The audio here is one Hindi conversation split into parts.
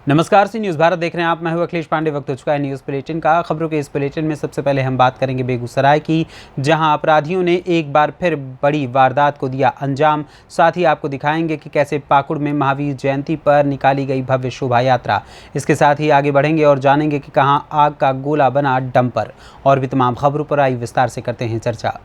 नमस्कार सी न्यूज़ भारत देख रहे हैं आप। मैं हूं अखिलेश पांडे। वक्त हो चुका है न्यूज़ बुलेटिन का। खबरों के इस बुलेटिन में सबसे पहले हम बात करेंगे बेगूसराय की, जहां अपराधियों ने एक बार फिर बड़ी वारदात को दिया अंजाम। साथ ही आपको दिखाएंगे कि कैसे पाकुड़ में महावीर जयंती पर निकाली गई भव्य शोभा यात्रा। इसके साथ ही आगे बढ़ेंगे और जानेंगे कि कहां आग का गोला बना डंपर। और भी तमाम खबरों पर आई विस्तार से करते हैं चर्चा।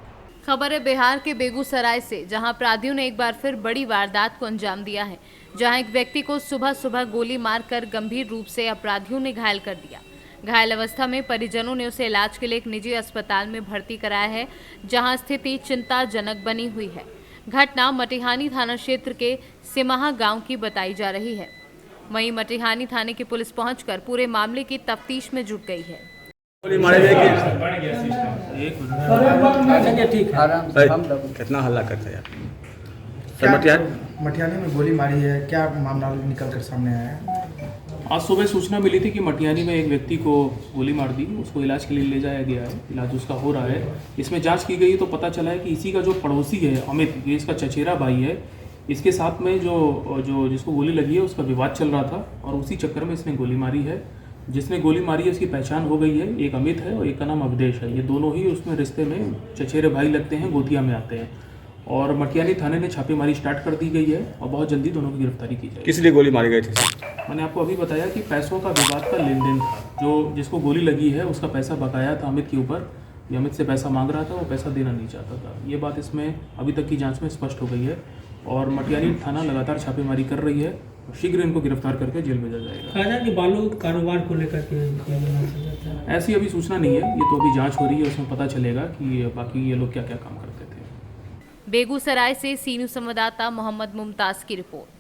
खबर है बिहार के बेगूसराय से, जहां अपराधियों ने एक बार फिर बड़ी वारदात को अंजाम दिया है। जहां एक व्यक्ति को सुबह सुबह गोली मारकर गंभीर रूप से अपराधियों ने घायल कर दिया। घायल अवस्था में परिजनों ने उसे इलाज के लिए एक निजी अस्पताल में भर्ती कराया है, जहां स्थिति चिंताजनक बनी हुई है। घटना मटिहानी थाना क्षेत्र के सिमाहा गांव की बताई जा रही है। वहीं मटिहानी थाने की पुलिस पहुंचकर पूरे मामले की तफ्तीश में जुट गई है। कितना हल्ला करते हैं मटियानी में गोली मारी है, क्या मामला निकल कर सामने आया है? आज सुबह सूचना मिली थी कि मटियानी में एक व्यक्ति को गोली मार दी, उसको इलाज के लिए ले जाया गया है। इलाज उसका हो रहा है। इसमें जांच की गई तो पता चला है कि इसी का जो पड़ोसी है अमित, ये इसका चचेरा भाई है। इसके साथ में जो जिसको गोली लगी है उसका विवाद चल रहा था और उसी चक्कर में इसने गोली मारी है। जिसने गोली मारी है उसकी पहचान हो गई है, एक अमित है और एक का नाम अवधेश है। ये दोनों ही उसमें रिश्ते में चचेरे भाई लगते हैं, गोतिया में आते हैं। और मटियानी थाने ने छापेमारी स्टार्ट कर दी गई है और बहुत जल्दी दोनों की गिरफ्तारी की जाएगी। किस लिए गोली मारी गई थी? मैंने आपको अभी बताया कि पैसों का विवाद का लेन देन था। जो जिसको गोली लगी है उसका पैसा बकाया था अमित के ऊपर। ये अमित से पैसा मांग रहा था, वो पैसा देना नहीं चाहता था। ये बात इसमें अभी तक की जांच में स्पष्ट हो गई है और मटियानी थाना लगातार छापेमारी कर रही है। शीघ्र इनको गिरफ्तार करके जेल भेजा जाएगा। कि बालू कारोबार को लेकर के ऐसी अभी सूचना नहीं है, ये तो अभी जांच हो रही है, उसमें पता चलेगा कि बाकी ये लोग क्या क्या काम करते थे। बेगूसराय से सीनू संवाददाता मोहम्मद मुमताज की रिपोर्ट।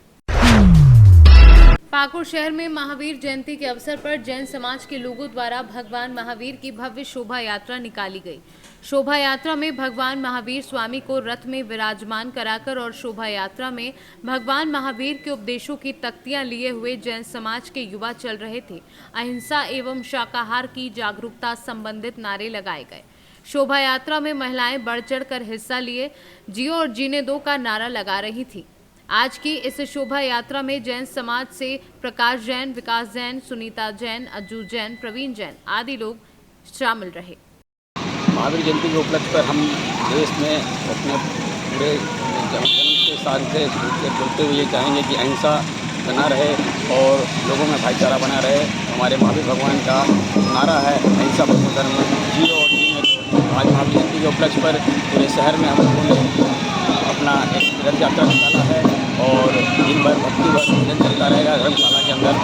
पाकुड़ शहर में महावीर जयंती के अवसर पर जैन समाज के लोगों द्वारा भगवान महावीर की भव्य शोभा यात्रा निकाली गई। शोभा यात्रा में भगवान महावीर स्वामी को रथ में विराजमान कराकर और शोभा यात्रा में भगवान महावीर के उपदेशों की तख्तियां लिए हुए जैन समाज के युवा चल रहे थे। अहिंसा एवं शाकाहार की जागरूकता संबंधित नारे लगाए गए। शोभा यात्रा में महिलाएं बढ़ चढ़ कर हिस्सा लिए जियो और जीने दो का नारा लगा रही थी। आज की इस शोभा यात्रा में जैन समाज से प्रकाश जैन, विकास जैन, सुनीता जैन, अज्जू जैन, प्रवीण जैन आदि लोग शामिल रहे। महावीर जयंती के उपलक्ष्य पर हम देश में अपने पूरे जन्म के साथ से जुड़ते हुए ये चाहेंगे कि अहिंसा बना रहे और लोगों में भाईचारा बना रहे। हमारे महावीर भगवान का नारा है अहिंसा परमो धर्म, जियो और जीने दो। आज महावीर जयंती के उपलक्ष्य पर पूरे शहर में हम लोगों ने अपना एक रथ यात्रा निकाला है और दिन भर भक्ति व पूजन चलता रहेगा धर्मशाला के अंदर।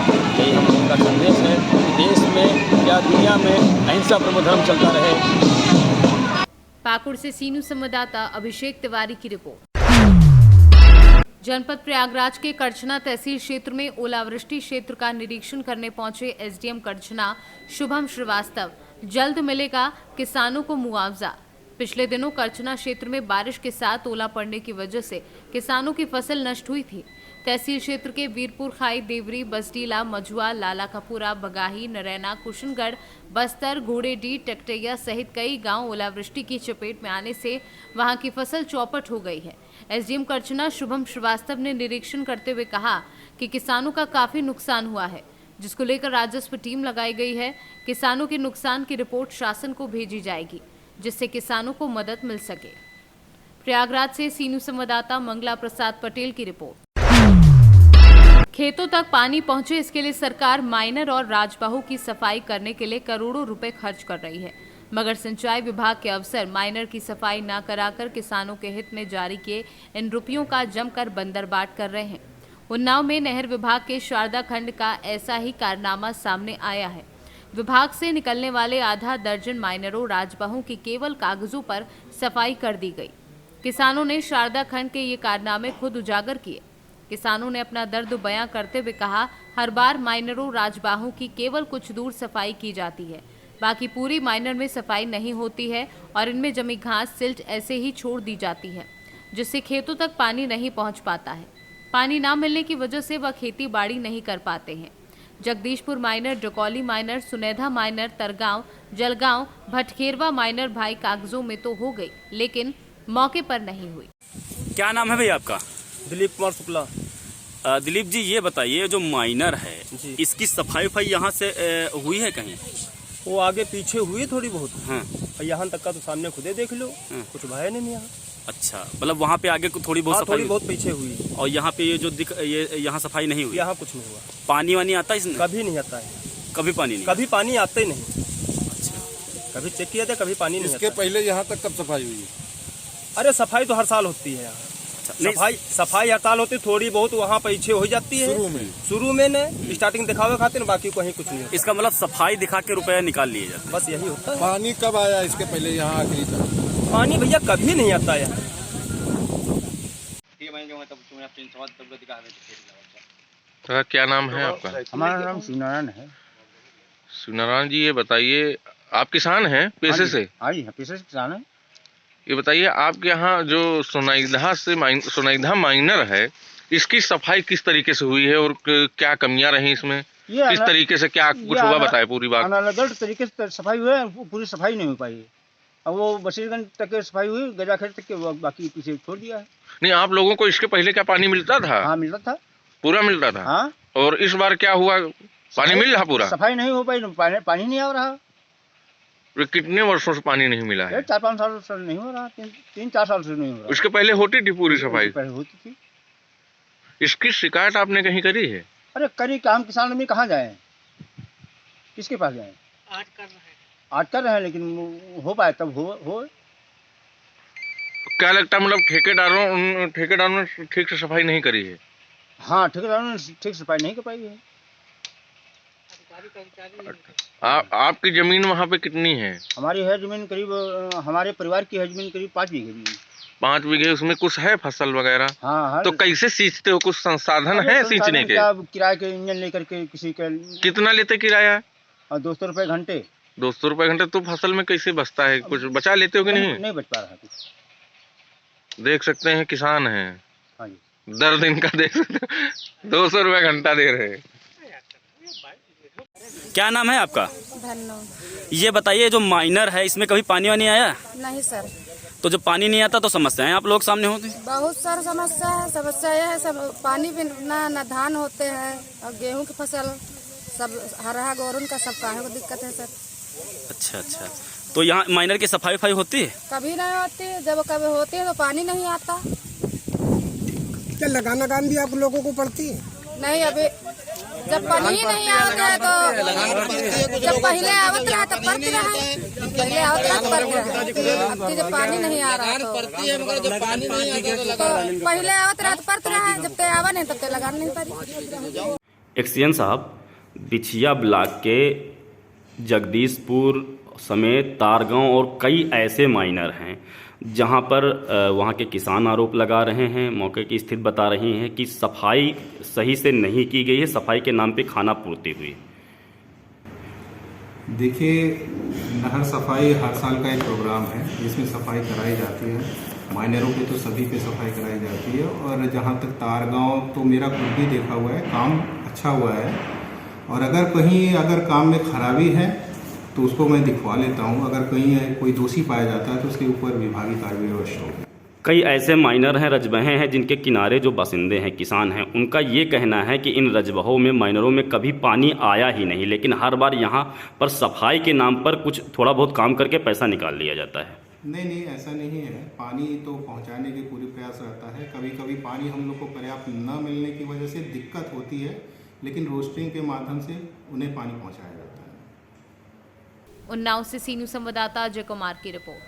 यही हम लोगों का संदेश है कि देश में या दुनिया में अहिंसा परमो धर्म चलता रहे। पाकुड़ से सीनू संवाददाता अभिषेक तिवारी की रिपोर्ट। जनपद प्रयागराज के करछना तहसील क्षेत्र में ओलावृष्टि क्षेत्र का निरीक्षण करने पहुंचे एसडीएम करछना शुभम श्रीवास्तव। जल्द मिलेगा किसानों को मुआवजा। पिछले दिनों करछना क्षेत्र में बारिश के साथ ओला पड़ने की वजह से किसानों की फसल नष्ट हुई थी। तहसील क्षेत्र के वीरपुर खाई, देवरी, बसडीला, मझुआ, लाला कपूरा, बगाही, नरैना, कुशनगढ़, बस्तर, घोड़ेडी, टकटैया सहित कई गांव ओलावृष्टि की चपेट में आने से वहां की फसल चौपट हो गई है। एसडीएम करछना शुभम श्रीवास्तव ने निरीक्षण करते हुए कहा कि किसानों का काफी नुकसान हुआ है, जिसको लेकर राजस्व टीम लगाई गई है। किसानों के नुकसान की रिपोर्ट शासन को भेजी जाएगी, जिससे किसानों को मदद मिल सके। प्रयागराज से सीनू संवाददाता मंगला प्रसाद पटेल की रिपोर्ट। खेतों तक पानी पहुंचे, इसके लिए सरकार माइनर और राजबाहु की सफाई करने के लिए करोड़ों रुपए खर्च कर रही है, मगर सिंचाई विभाग के अफसर माइनर की सफाई न कराकर किसानों के हित में जारी किए इन रुपयों का जमकर बंदरबाट कर रहे हैं। उन्नाव में नहर विभाग के शारदा खंड का ऐसा ही कारनामा सामने आया है। विभाग से निकलने वाले आधा दर्जन माइनरों राजबाहु की केवल कागजों पर सफाई कर दी गई। किसानों ने शारदा खंड के ये कारनामे खुद उजागर किए। किसानों ने अपना दर्द बयां करते हुए कहा, हर बार माइनरों राजबाहु की केवल कुछ दूर सफाई की जाती है, बाकी पूरी माइनर में सफाई नहीं होती है और इनमें जमी घास, सिल्ट ऐसे ही छोड़ दी जाती है, जिससे खेतों तक पानी नहीं पहुंच पाता है। पानी ना मिलने की वजह से वह खेती बाड़ी नहीं कर पाते हैं। Jagdishpur minor, Dakauli minor, Sunedha minor, Targaon, Jalgaon, Bhatkherwa minor भाई कागजों में तो हो गई, लेकिन मौके पर नहीं हुई। क्या नाम है भैया आपका? दिलीप कुमार शुक्ला। दिलीप जी ये बताइए जो माइनर है इसकी सफाई वफाई यहाँ से हुई है कहीं? वो आगे पीछे हुई थोड़ी बहुत। हाँ। और यहाँ तक का तो सामने खुदे देख लो। हाँ। कुछ भय नहीं यहाँ। अच्छा, मतलब वहाँ पे आगे थोड़ी बहुत सफाई? थोड़ी बहुत पीछे हुई। और यहाँ पे ये जो ये यहाँ सफाई नहीं हुई? यहाँ कुछ नहीं हुआ। पानी वानी आता है इसमें? कभी नहीं आता है। कभी पानी नहीं? कभी पानी आता ही नहीं। अच्छा, कभी चेक किया था, कभी पानी नहीं। इसके पहले यहाँ तक कब सफाई हुई? अरे सफाई तो हर साल होती है यहाँ। सफाई हर साल होती, थोड़ी बहुत वहाँ पीछे हो जाती है शुरू में ने स्टार्टिंग दिखावे खाते हैं, बाकी कहीं कुछ नहीं होता। इसका मतलब सफाई दिखा के रुपया निकाल लिए जाते? बस यही होता है। पानी कब आया इसके पहले यहाँ आखिरी तक? पानी भैया कभी नहीं आता है। क्या नाम है आपका? हमारा नाम शिवनारायण है। शिवनारायण जी, ये बताइए आप किसान हैं पेशे से? हाँ जी, पेशे से किसान है। ये बताइए आपके यहाँ जो सोनाइधा माइनर है, इसकी सफाई किस तरीके से हुई है और क्या कमियां रही इसमें? किस तरीके से क्या कुछ हुआ, बताए पूरी बात। अनलगढ़ तरीके से सफाई हुई है, पूरी सफाई नहीं हो पाई है। अब वो बशीरगंज तक की सफाई हुई, गजाखेड़ तक के बाकी पीछे छोड़ दिया है। नहीं, आप लोगों को इसके पहले क्या पानी मिलता था? हाँ, मिलता था, पूरा मिलता था। हाँ। और इस बार क्या हुआ, पानी मिल रहा पूरा? सफाई नहीं हो पाई, पानी नहीं आ रहा। कितने वर्षों से पानी नहीं मिला है? 4-5 साल से नहीं हो रहा, 3-4 साल से नहीं हो रहा। उसके पहले होती थी पूरी सफाई? पहले होती थी। इसकी शिकायत आपने कहीं करी है? अरे करी, हम किसान आदमी कहाँ जाए, किसके पास जाए? आज कर रहे हैं, लेकिन हो पाए तब हो। क्या लगता है, मतलब ठेकेदारों ने ठीक से सफाई नहीं करी है? हाँ, ठेकेदारों ने ठीक से सफाई नहीं कर पाई है। आपकी जमीन वहाँ पे कितनी है? हमारी है जमीन करीब, हमारे परिवार की है जमीन करीब 5 बीघे जमीन। 5 बीघे, उसमें कुछ है फसल वगैरह? हाँ। तो कैसे सींचते हो, कुछ संसाधन है सींचने के? किराए के इंजन लेकर के किसी का। कितना लेते किराया? 200 रुपए घंटे। 200 रुपए घंटे। तो फसल में कैसे बचता है, कुछ बचा लेते हो कि नहीं? नहीं बच पा रहा कुछ। देख सकते हैं किसान हैं। हाँ जी, दर्द इनका देख सकते हैं। 200 रुपए घंटा दे रहे हैं। क्या नाम है आपका? धन्नो। ये बताइए जो माइनर है इसमें कभी पानी वानी आया? नहीं सर। तो जब पानी नहीं आता तो समस्याएं आप लोग सामने होती? बहुत सारी समस्या यह है, सब पानी भी ना धान होते हैं और गेहूं की फसल सब हरा गोरुन का सब काहे को दिक्कत है सर। अच्छा, तो यहाँ माइनर की सफाई वफाई होती है? कभी नहीं होती, जब कभी होती है तो पानी नहीं आता। क्या लगाना काम भी आप लोगों को पड़ती है? नहीं, अभी जब पानी नहीं आता है तो जब पहले आवत रहा तब पड़ती रहा, पहले आवत रहा तो पड़ती रहा। अब जब पानी नहीं आ रहा तो पहले आवत रहा तो पड़ती रहा, जब तक आवा नहीं तब तक लगा नहीं पारी। एक्सीएन साहब, बिछिया ब्लॉक के जगदीशपुर समेत तारगांव और कई ऐसे माइनर हैं जहां पर वहां के किसान आरोप लगा रहे हैं, मौके की स्थिति बता रही हैं कि सफाई सही से नहीं की गई है, सफाई के नाम पे खाना पूर्ति हुई। देखिए, नहर सफाई हर साल का एक प्रोग्राम है जिसमें सफाई कराई जाती है। माइनरों पे तो सभी पे सफाई कराई जाती है। और जहाँ तक तारगांव, तो मेरा खुद भी देखा हुआ है, काम अच्छा हुआ है। और अगर काम में खराबी है तो उसको मैं दिखवा लेता हूँ। अगर कहीं कोई दोषी पाया जाता है तो उसके ऊपर विभागीय कार्रवाई अवश्य होगी। कई ऐसे माइनर हैं, रजबहे हैं, जिनके किनारे जो बासिंदे हैं, किसान हैं, उनका ये कहना है कि इन रजबहों में, माइनरों में कभी पानी आया ही नहीं, लेकिन हर बार यहाँ पर सफाई के नाम पर कुछ थोड़ा बहुत काम करके पैसा निकाल लिया जाता है। नहीं, ऐसा नहीं है। पानी तो पहुँचाने के पूरे प्रयास रहता है। कभी कभी पानी हम लोग को पर्याप्त न मिलने की वजह से दिक्कत होती है, लेकिन रोस्टिंग के माध्यम से उन्हें पानी पहुँचाया जाता है। उन्नाव से सी न्यूज़ संवाददाता अजय कुमार की रिपोर्ट।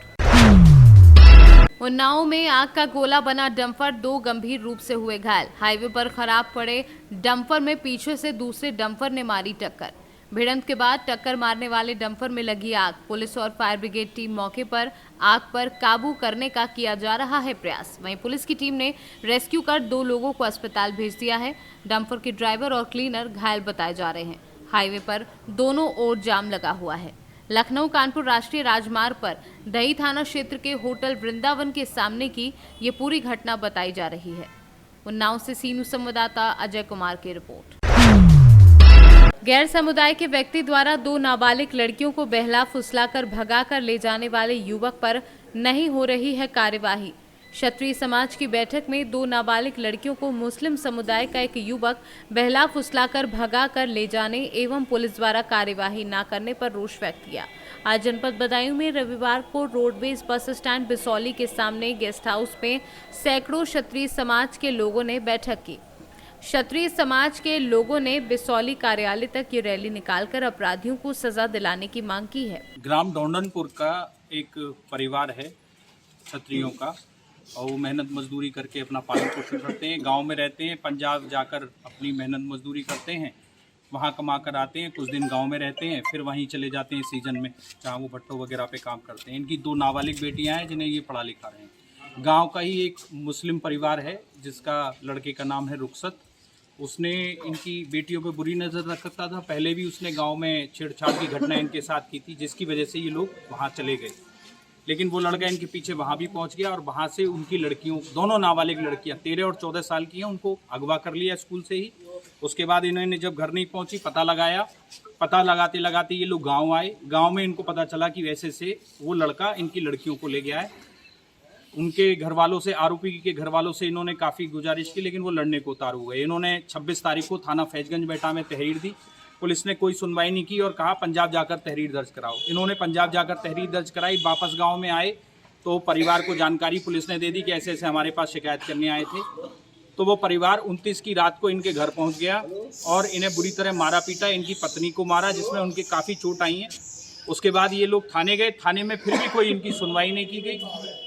उन्नाव में आग का गोला बना डंपर, 2 गंभीर रूप से हुए घायल। हाईवे पर खराब पड़े डंपर में पीछे से दूसरे डंपर ने मारी टक्कर। भिड़ंत के बाद टक्कर मारने वाले डंपर में लगी आग। पुलिस और फायर ब्रिगेड टीम मौके पर आग पर काबू करने का किया जा रहा है प्रयास। वहीं पुलिस की टीम ने रेस्क्यू कर 2 लोगों को अस्पताल भेज दिया है। डंपर के ड्राइवर और क्लीनर घायल बताए जा रहे हैं। हाईवे पर दोनों ओर जाम लगा हुआ है। लखनऊ कानपुर राष्ट्रीय राजमार्ग पर दही थाना क्षेत्र के होटल वृंदावन के सामने की ये पूरी घटना बताई जा रही है। उन्नाव से सी न्यूज़ संवाददाता अजय कुमार की रिपोर्ट। गैर समुदाय के व्यक्ति द्वारा 2 नाबालिग लड़कियों को बहला फुसलाकर भगाकर ले जाने वाले युवक पर नहीं हो रही है कार्यवाही। क्षत्रिय समाज की बैठक में 2 नाबालिग लड़कियों को मुस्लिम समुदाय का एक युवक बहला फुसलाकर भगा कर ले जाने एवं पुलिस द्वारा कार्यवाही न करने पर रोष व्यक्त किया। आज जनपद बदायूं में रविवार को रोडवेज बस स्टैंड बिसौली के सामने गेस्ट हाउस में सैकड़ों क्षत्रिय समाज के लोगों ने बैठक की। क्षत्रिय समाज के लोगों ने बिसौली कार्यालय तक ये रैली निकालकर अपराधियों को सजा दिलाने की मांग की है। ग्राम डोंडनपुर का एक परिवार है क्षत्रियों का, और वो मेहनत मजदूरी करके अपना पालन पोषण करते हैं। गांव में रहते हैं, पंजाब जाकर अपनी मेहनत मजदूरी करते हैं, वहाँ कमा कर आते हैं, कुछ दिन गांव में रहते हैं, फिर वहीं चले जाते हैं सीजन में, जहाँ वो भट्टो वगैरह पे काम करते हैं। इनकी 2 नाबालिग बेटियां हैं जिन्हें ये पढ़ा लिखा रहे हैं। गांव का ही एक मुस्लिम परिवार है जिसका लड़के का नाम है रुखसत। उसने इनकी बेटियों पर बुरी नज़र रखता था। पहले भी उसने गाँव में छेड़छाड़ की घटना इनके साथ की थी, जिसकी वजह से ये लोग वहाँ चले गए। लेकिन वो लड़का इनके पीछे वहाँ भी पहुँच गया और वहाँ से उनकी लड़कियों, दोनों नाबालिग लड़कियाँ 13 और 14 साल की हैं, उनको अगवा कर लिया स्कूल से ही। उसके बाद इन्होंने जब घर नहीं पहुँची, पता लगाया, पता लगाते लगाते ये लोग गांव आए। गांव में इनको पता चला कि वैसे से वो लड़का इनकी लड़कियों को ले गया है। उनके घर वालों से, आरोपी के घर वालों से इन्होंने काफ़ी गुजारिश की, लेकिन वो लड़ने को उतारू हुए। इन्होंने 26 तारीख को थाना फैजगंज बेटा में तहरीर दी। पुलिस ने कोई सुनवाई नहीं की और कहा पंजाब जाकर तहरीर दर्ज कराओ। इन्होंने पंजाब जाकर तहरीर दर्ज कराई। वापस गांव में आए तो परिवार को जानकारी पुलिस ने दे दी कि ऐसे ऐसे हमारे पास शिकायत करने आए थे। तो वो परिवार 29 की रात को इनके घर पहुंच गया और इन्हें बुरी तरह मारा पीटा। इनकी पत्नी को मारा, जिसमें उनके काफ़ी चोट आई हैं। उसके बाद ये लोग थाने गए। थाने में फिर भी कोई इनकी सुनवाई नहीं की गई।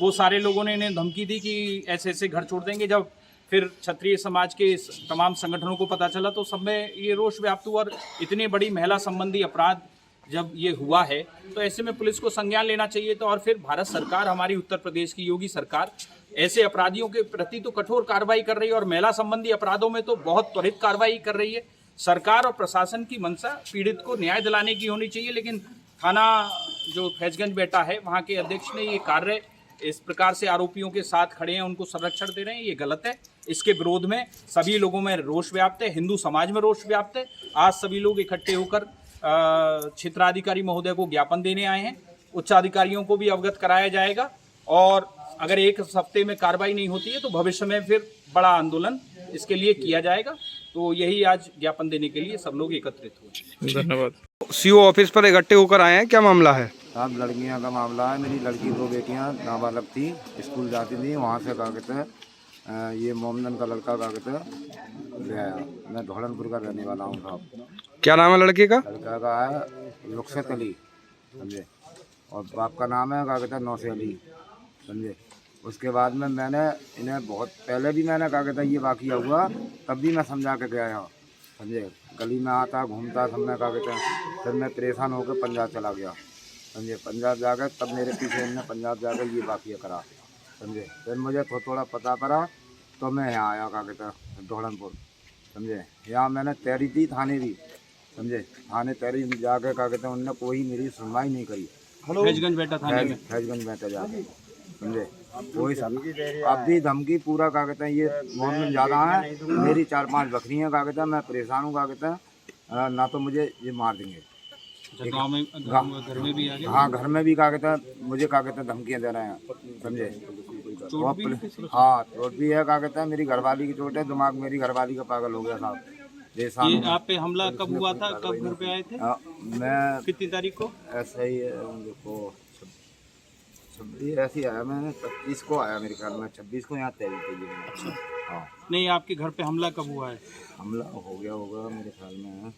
वो सारे लोगों ने इन्हें धमकी दी कि ऐसे ऐसे घर छोड़ देंगे। जब फिर क्षत्रिय समाज के तमाम संगठनों को पता चला तो सब में ये रोष व्याप्त हुआ। और इतनी बड़ी महिला संबंधी अपराध जब ये हुआ है तो ऐसे में पुलिस को संज्ञान लेना चाहिए। तो और फिर भारत सरकार, हमारी उत्तर प्रदेश की योगी सरकार, ऐसे अपराधियों के प्रति तो कठोर कार्रवाई कर रही है और महिला संबंधी अपराधों में तो बहुत त्वरित कार्रवाई कर रही है। सरकार और प्रशासन की मंशा पीड़ित को न्याय दिलाने की होनी चाहिए, लेकिन थाना जो फैजगंज बेटा है वहाँ के अध्यक्ष ने ये कार्य इस प्रकार से आरोपियों के साथ खड़े हैं, उनको संरक्षण दे रहे हैं, ये गलत है। इसके विरोध में सभी लोगों में रोष व्याप्त है, हिंदू समाज में रोष व्याप्त है। आज सभी लोग इकट्ठे होकर क्षेत्राधिकारी महोदय को ज्ञापन देने आए हैं। उच्चाधिकारियों को भी अवगत कराया जाएगा और अगर एक हफ्ते में कार्रवाई नहीं होती है तो भविष्य में फिर बड़ा आंदोलन इसके लिए किया जाएगा। तो यही आज ज्ञापन देने के लिए सब लोग एकत्रित हुए। धन्यवाद। सीओ ऑफिस पर इकट्ठे होकर आए हैं, क्या मामला है? साहब, लड़कियां का मामला है। मेरी लड़की 2 बेटियां नाबालग थी, स्कूल जाती थी। वहाँ से क्या कहते हैं, ये मोमदन का लड़का क्या कहते हैं ले आया। मैं धौलनपुर का रहने वाला हूँ साहब। क्या नाम है लड़के का? लड़का का है रुखसत अली, समझे, और बाप का नाम है क्या कहते हैं नौसे अली, समझे। उसके बाद में मैंने इन्हें बहुत पहले भी मैंने क्या कहता ये वाक़या हुआ तब भी मैं समझा के गया यहाँ, समझे। गली में आता घूमता सब में क्या कहते हैं। फिर मैं परेशान होकर पंजाब चला गया, समझे। पंजाब जाकर तब मेरे पीछे इन्हें पंजाब जाकर ये वाक़या करा, समझे। फिर मुझे थोड़ा पता पड़ा तो मैं यहाँ आया क्या कहते हैं धौलनपुर, समझे। यहाँ मैंने तैरी थी थाने भी, समझे। थाने तैरी जाकर क्या कहते हैं उनने कोई मेरी सुनवाई नहीं करी। फैजगंज बेटा थाने में, फैजगंज बेटा जाके, समझे। कोई अब भी धमकी पूरा क्या कहते हैं ये मोहम्मद ज़्यादा है। मेरी 4-5 बकरियाँ क्या कहते हैं, मैं परेशान हूँ क्या कहते हैं, ना तो मुझे ये मार देंगे। गाँव में, घर में भी आ गए? हाँ, घर में भी क्या कहते हैं मुझे क्या कहते हैं धमकियाँ दे रहे हैं, समझे। हाँ, चोट भी है क्या कहते हैं। मेरी घरवाली की चोट है, दिमाग मेरी घरवाली का पागल हो गया साहब। ये आप पे हमला कब हुआ था, कब घर पे आए थे? मैं कितनी तारीख को? ऐसा ही देखो, ऐसे ही आया मैंने, 25 को आया मेरे ख्याल में, 26 को यहाँ तैयारी थी। अच्छा, हाँ। नहीं, आपके घर पे हमला कब हुआ है? हमला हो गया होगा मेरे ख्याल में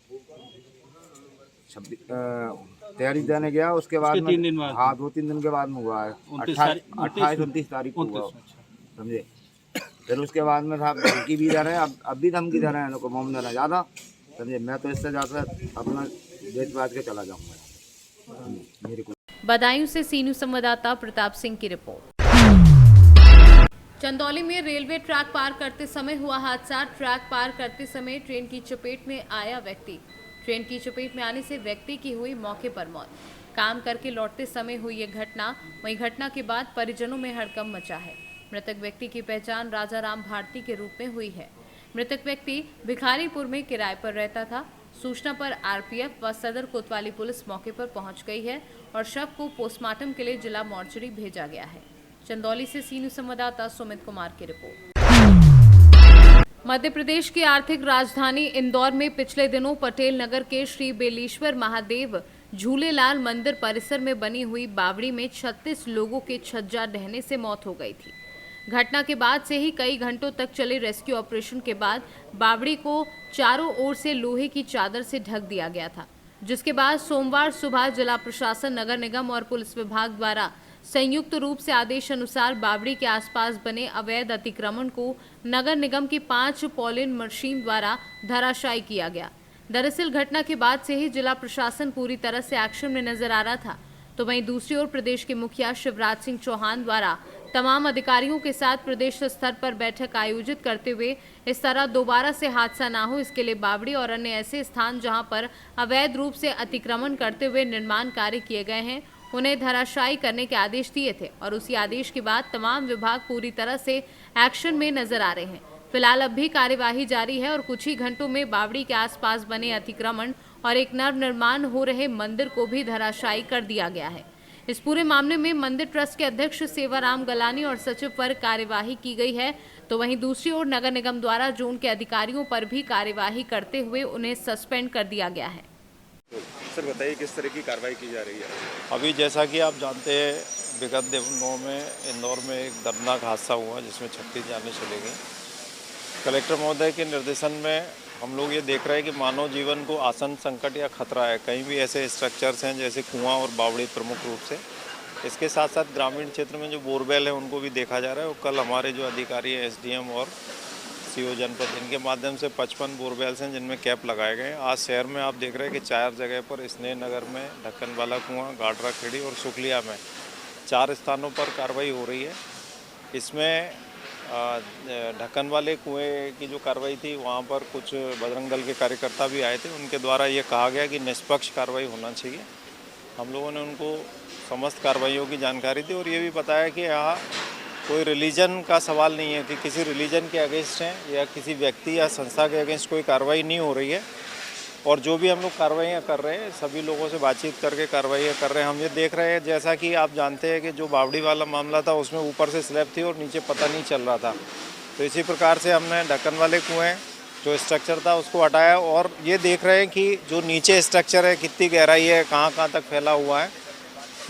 26 तैयारी देने गया, उसके बाद 3 दिन बाद। हाँ, 2-3 दिन के बाद में हुआ है। 28-29 तारीख को हुआ, समझे। फिर उसके बाद में साहब धमकी भी दे रहे हैं, अब भी धमकी दे रहे हैं लोग, मोम देना ज़्यादा, समझे। मैं तो इससे ज़्यादा अपना बेच बाज के चला जाऊँगा मेरे को। बदायूं से सीनू संवाददाता प्रताप सिंह की रिपोर्ट। चंदौली में रेलवे ट्रैक पार करते समय हुआ हादसा। ट्रैक पार करते समय ट्रेन की चपेट में आया व्यक्ति। ट्रेन की चपेट में आने से व्यक्ति की हुई मौके पर मौत। काम करके लौटते समय हुई ये घटना। वहीं घटना के बाद परिजनों में हड़कंप मचा है। मृतक व्यक्ति की पहचान राजा राम भारती के रूप में हुई है। मृतक व्यक्ति भिखारीपुर में किराए पर रहता था। सूचना पर आरपीएफ व सदर कोतवाली पुलिस मौके पर पहुंच गई है और शव को पोस्टमार्टम के लिए जिला मॉर्चरी भेजा गया है। चंदौली से सी न्यूज़ संवाददाता सुमित कुमार की रिपोर्ट। मध्य प्रदेश की आर्थिक राजधानी इंदौर में पिछले दिनों पटेल नगर के श्री बेलेश्वर महादेव झूलेलाल मंदिर परिसर में बनी हुई बावड़ी में 36 लोगों के छज्जा ढहने से मौत हो गई थी। घटना के बाद से ही कई घंटों तक चले रेस्क्यू ऑपरेशन के बाद बावड़ी को चारों ओर से लोहे की चादर से ढक दिया गया था, जिसके बाद सोमवार सुबह जिला प्रशासन, नगर निगम और पुलिस विभाग द्वारा संयुक्त रूप से आदेश अनुसार बावड़ी के आसपास बने अवैध अतिक्रमण को नगर निगम की 5 पॉलिन मशीन द्वारा धराशायी किया गया। दरअसल घटना के बाद से ही जिला प्रशासन पूरी तरह से एक्शन में नजर आ रहा था, तो वहीं दूसरी ओर प्रदेश के मुखिया शिवराज सिंह चौहान द्वारा तमाम अधिकारियों के साथ प्रदेश स्तर पर बैठक आयोजित करते हुए इस तरह दोबारा से हादसा ना हो, इसके लिए बावड़ी और अन्य ऐसे स्थान जहां पर अवैध रूप से अतिक्रमण करते हुए निर्माण कार्य किए गए हैं, उन्हें धराशायी करने के आदेश दिए थे और उसी आदेश के बाद तमाम विभाग पूरी तरह से एक्शन में नजर आ रहे हैं। फिलहाल अब भी कार्यवाही जारी है और कुछ ही घंटों में बावड़ी के आसपास बने अतिक्रमण और एक नवनिर्माण हो रहे मंदिर को भी धराशायी कर दिया गया है। इस पूरे मामले में मंदिर ट्रस्ट के अध्यक्ष सेवाराम गलानी और सचिव पर कार्यवाही की गई है, तो वहीं दूसरी ओर नगर निगम द्वारा जोन के अधिकारियों पर भी कार्यवाही करते हुए उन्हें सस्पेंड कर दिया गया है। सर बताइए किस तरह की कार्रवाई की जा रही है? अभी जैसा कि आप जानते हैं, विगत दिनों में इंदौर में एक दर्दनाक हादसा हुआ जिसमें 36 जानें चली गई। कलेक्टर महोदय के निर्देशन में हम लोग ये देख रहे हैं कि मानव जीवन को आसन संकट या खतरा है। कहीं भी ऐसे स्ट्रक्चर्स हैं जैसे कुआं और बावड़ी प्रमुख रूप से। इसके साथ साथ ग्रामीण क्षेत्र में जो बोरवेल है उनको भी देखा जा रहा है। और कल हमारे जो अधिकारी हैं एसडीएम और सीओ जनपद, इनके माध्यम से 55 बोरवेल्स हैं जिनमें कैप लगाए गए हैं। आज शहर में आप देख रहे हैं कि 4 जगह पर, स्नेह नगर में, ढक्कन वाला कुआं, गाडरा खेड़ी और सुखलिया में 4 स्थानों पर कार्रवाई हो रही है। इसमें ढक्कन वाले कुएं की जो कार्रवाई थी वहाँ पर कुछ बजरंग दल के कार्यकर्ता भी आए थे। उनके द्वारा ये कहा गया कि निष्पक्ष कार्रवाई होना चाहिए। हम लोगों ने उनको समस्त कार्रवाइयों की जानकारी दी और ये भी बताया कि यहाँ कोई रिलीजन का सवाल नहीं है कि किसी रिलीजन के अगेंस्ट हैं या किसी व्यक्ति या संस्था के अगेंस्ट कोई कार्रवाई नहीं हो रही है। और जो भी हम लोग कार्रवाइयाँ कर रहे हैं, सभी लोगों से बातचीत करके कार्रवाइयाँ कर रहे हैं। हम ये देख रहे हैं, जैसा कि आप जानते हैं कि जो बावड़ी वाला मामला था उसमें ऊपर से स्लैब थी और नीचे पता नहीं चल रहा था, तो इसी प्रकार से हमने ढक्कन वाले कुएँ जो स्ट्रक्चर था उसको हटाया और ये देख रहे हैं कि जो नीचे स्ट्रक्चर है कितनी गहराई है, कहाँ कहाँ तक फैला हुआ है।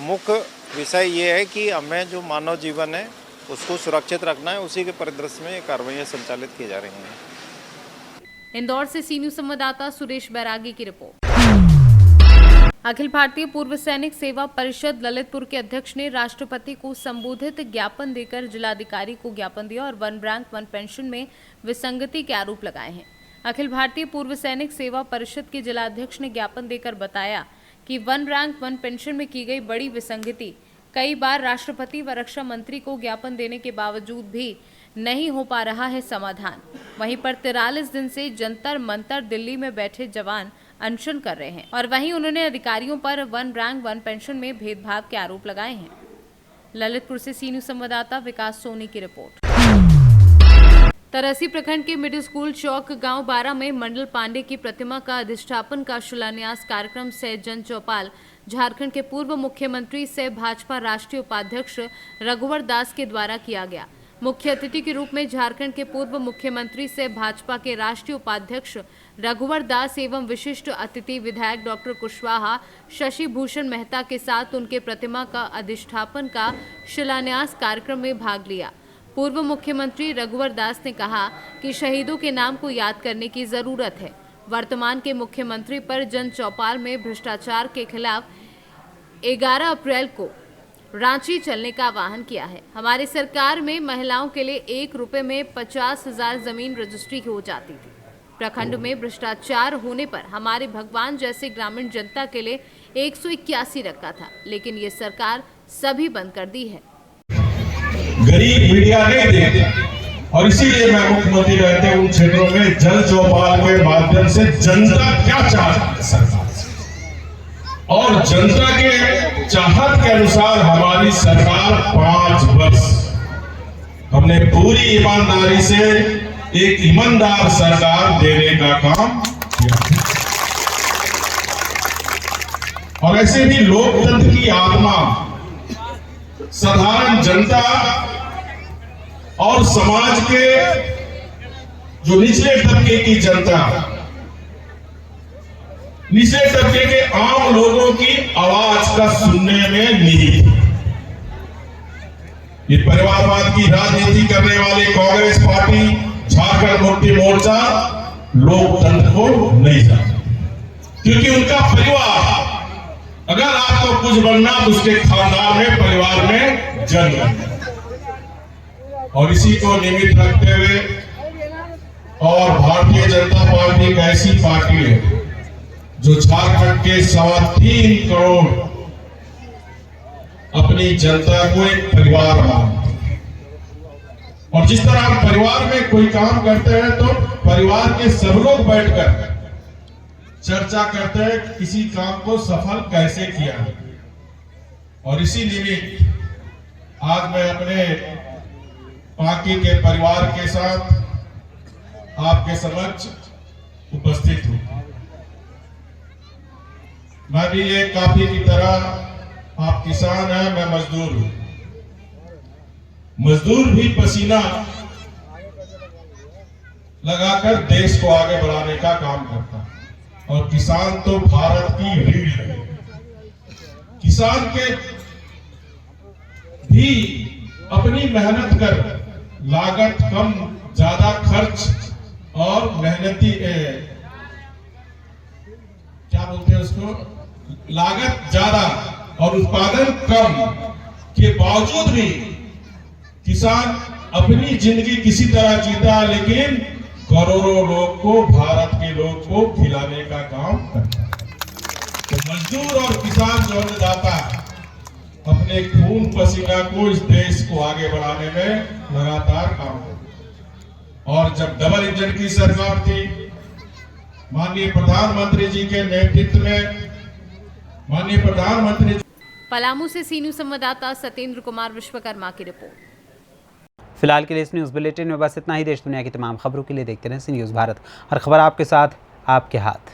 मुख्य विषय ये है कि हमें जो मानव जीवन है उसको सुरक्षित रखना है, उसी के परिदृश्य में ये कार्रवाइयाँ संचालित की जा रही हैं। इंदौर से सी न्यूज़ संवाददाता सुरेश बैरागी की रिपोर्ट। अखिल भारतीय पूर्व सैनिक सेवा परिषद ललितपुर के अध्यक्ष ने राष्ट्रपति को संबोधित ज्ञापन देकर जिलाधिकारी को ज्ञापन दिया और 1 रैंक 1 पेंशन में विसंगति के आरोप लगाए हैं। अखिल भारतीय पूर्व सैनिक सेवा परिषद के जिलाध्यक्ष ने ज्ञापन देकर बताया कि 1 रैंक 1 पेंशन में की गई बड़ी विसंगति कई बार राष्ट्रपति व रक्षा मंत्री को ज्ञापन देने के बावजूद भी नहीं हो पा रहा है समाधान। वहीं पर 43 दिन से जंतर मंतर दिल्ली में बैठे जवान अनशन कर रहे हैं और वहीं उन्होंने अधिकारियों पर 1 रैंक 1 पेंशन में भेदभाव के आरोप लगाए हैं। ललितपुर से सी न्यूज़ संवाददाता विकास सोनी की रिपोर्ट। तरसी प्रखंड के मिडिल स्कूल चौक गांव 12 में मंडल पांडे की प्रतिमा का अधिष्ठापन का शिलान्यास कार्यक्रम से जन चौपाल झारखंड के पूर्व मुख्यमंत्री से भाजपा राष्ट्रीय उपाध्यक्ष रघुवर दास के द्वारा किया गया। मुख्य अतिथि के रूप में झारखंड के पूर्व मुख्यमंत्री से भाजपा के राष्ट्रीय उपाध्यक्ष रघुवर दास एवं विशिष्ट अतिथि विधायक डॉक्टर कुशवाहा, शशि भूषण मेहता के साथ उनके प्रतिमा का अधिष्ठापन का शिलान्यास कार्यक्रम में भाग लिया। पूर्व मुख्यमंत्री रघुवर दास ने कहा कि शहीदों के नाम को याद करने की जरूरत है। वर्तमान के मुख्यमंत्री पर जन चौपाल में भ्रष्टाचार के खिलाफ 11 अप्रैल को रांची चलने का आह्वान किया है। हमारी सरकार में महिलाओं के लिए 1 रुपए में 50,000 जमीन रजिस्ट्री हो जाती थी। प्रखंड में भ्रष्टाचार होने पर हमारे भगवान जैसे ग्रामीण जनता के लिए 181 रखा था, लेकिन ये सरकार सभी बंद कर दी है। गरीब मीडिया नहीं देखता और इसीलिए मैं मुख्यमंत्री रहते हैं उन क्षेत्रों में जन चौपाल के माध्यम से जनता क्या चाहती है सरकार से और जनता के चाहत के अनुसार हमारी सरकार 5 वर्ष हमने पूरी ईमानदारी से एक ईमानदार सरकार देने का काम किया और ऐसे भी लोकतंत्र की आत्मा साधारण जनता और समाज के जो निचले तबके की जनता, निचले तबके के आम लोगों की आवाज का सुनने में निहित है। ये परिवारवाद की राजनीति करने वाली कांग्रेस पार्टी, झारखंड मुक्ति मोर्चा लोकतंत्र को नहीं जानती, क्योंकि उनका परिवार, अगर आपको कुछ बनना तो उसके खानदान में, परिवार में जन्म है। और इसी को निमित्त रखते हुए और भारतीय जनता पार्टी एक ऐसी पार्टी है जो झारखंड के 3.25 करोड़ अपनी जनता को एक परिवार मानती है। और जिस तरह हम परिवार में कोई काम करते हैं तो परिवार के सब लोग बैठकर चर्चा करते हैं कि किसी काम को सफल कैसे किया है। और इसी निमित्त आज मैं अपने पार्टी के परिवार के साथ आपके समक्ष उपस्थित हूं। मैं भी एक काफी की तरह, आप किसान हैं, मैं मजदूर हूं। मजदूर भी पसीना लगाकर देश को आगे बढ़ाने का काम करता है, और किसान तो भारत की रीढ़ है। किसान के भी अपनी मेहनत कर, लागत कम, ज्यादा खर्च और मेहनती क्या बोलते हैं उसको, लागत ज्यादा और उत्पादन कम के बावजूद भी किसान अपनी जिंदगी किसी तरह जीता, लेकिन करोड़ों लोग को, भारत के लोग को खिलाने का काम करता है। तो मजदूर और किसान जो अन्नदाता अपने खून पसीना को इस देश को आगे बढ़ाने में लगातार काम करते। और जब डबल इंजन की सरकार थी, माननीय प्रधानमंत्री जी के नेतृत्व में, माननीय प्रधानमंत्री। पलामू से सी न्यूज़ संवाददाता सत्येंद्र कुमार विश्वकर्मा की रिपोर्ट। फिलहाल के लिए इस न्यूज़ बुलेटिन में बस इतना ही। देश दुनिया की तमाम खबरों के लिए देखते रहें सी न्यूज़ भारत। हर खबर आपके साथ, आपके हाथ।